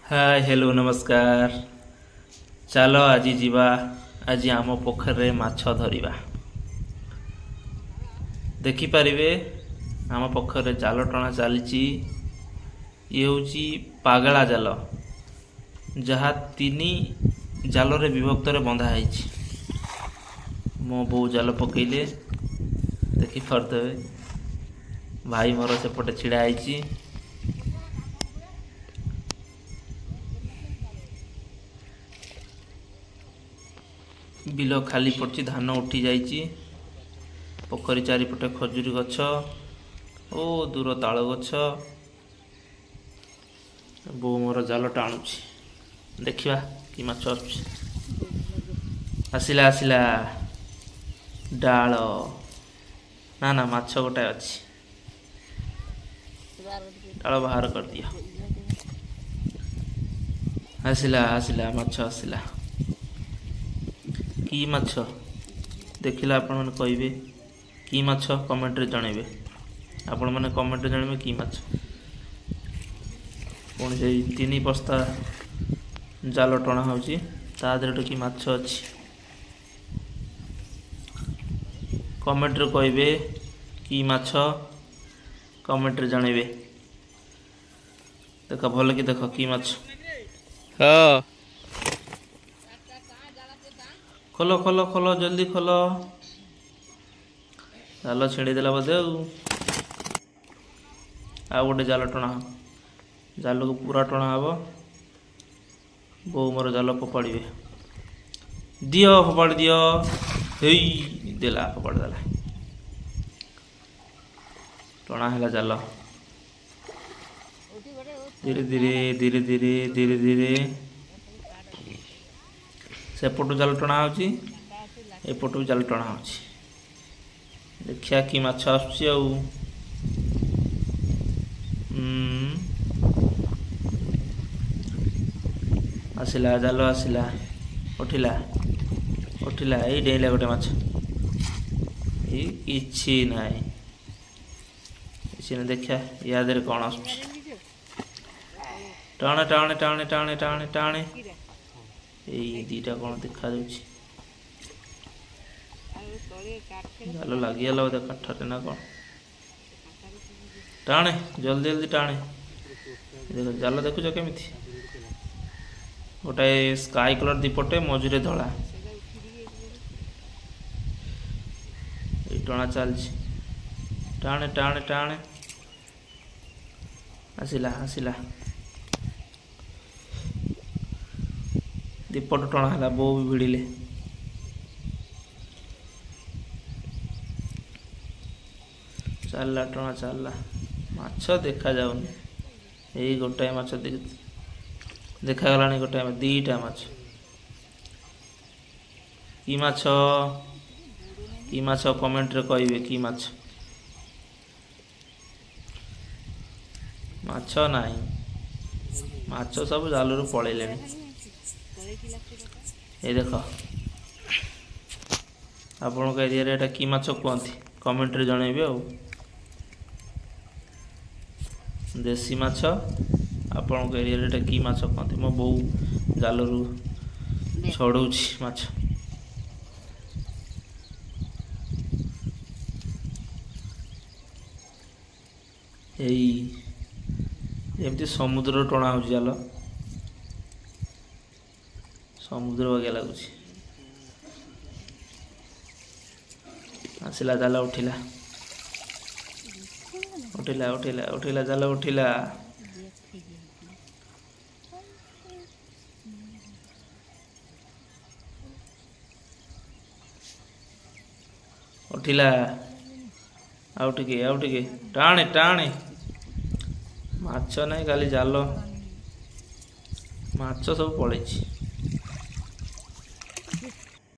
Hi hello नमस्कार। चलो आज जीवा आज आम पोखर माछ धरिबा। देखि पारिबे आम पोखर जाल टणा चली। ये हूँ पागला जाल जहाँ तीन जाल रे विभक्त रे बंधा है। मो बो जाल पकईले देखि पारे भाई मोर सेपटे छिड़ा है। बिल खाली पड़ी धान उठी जाइए। पोखरी चारिपटे खजूरी गछ ओ दूर ताल गछ। बो मोर जाल टाणुची देखिया कि माछ आसिला आसिला डाल ना ना माछ गोटाए अच्छी डाल बाहर कर दिया। आसिला आसिला माछ आसिला कि माछ देखिला आपण मैंने कहे कि माछ कमेंट रे जनइबे। आपण मैंने कमेंट रे जनइबे कि माछ। पुणी से तीन बस्ता जाल टणा होची ता देहरे कि माछ अछि कमेंट रे कहे कि माछ कमेंट रे जनइबे। देख भल कि देख कि माछ। हाँ खोलो खोलो खोलो जल्दी खोलो। जाल छेड़देला बोधे आ गोटे जाल टणा जाल को पूरा टणा हम। बो मोर जाल फोपाड़े दियो फोपाड़ दियो देला फोपाड़ देला टणा है जाल। धीरे धीरे धीरे धीरे धीरे धीरे सेपटू जाल टणा होपटू जाल टणा हो। देखिया कि माछ आसुची आसिला जाल आसिला उठिला उठिला ये डेला गोटे माछ कि ना देखिया या देहरे कौन आसुची टाणे टाणे टाणे टाणे टाणे टाणे ये दीटा कौन देखा जाल लगिगला बोधे काठरे ना कौन। टाणे जल्दी जल्दी टाणे देख जाल देखुच केमी गोटे स्काई कलर दीपटे मझे धला टणा चलछि टाणे टाणे टाणे आसिला आसिला दीपट टणा है बो भी भिड़िले चलला टणा चलला माछ देखा जाऊनी यही गोटाए माछ देखा गलानी गोटाए दीटा माछ कि माछ कमेंट रे कहिबे कि माछ माछ नाही माछ सब जाल रु पळेलेनी। ये देख आपण एरिया एटा कि माछ कहती कमेंट रे जनइबे। आ देसी माछ आपण एरिया एटा कि माछ कहती मो बो जाल रु छड़ौछि माछ। एमती समुद्र टणा हो जाल समुद्र वगे लगुच आसिला जाल उठिला उठिला उठिला उठिला जाल उठिला उठिला आउ टिके टाणे टाणे माछ नहीं खाली जाल माछ सब पड़े।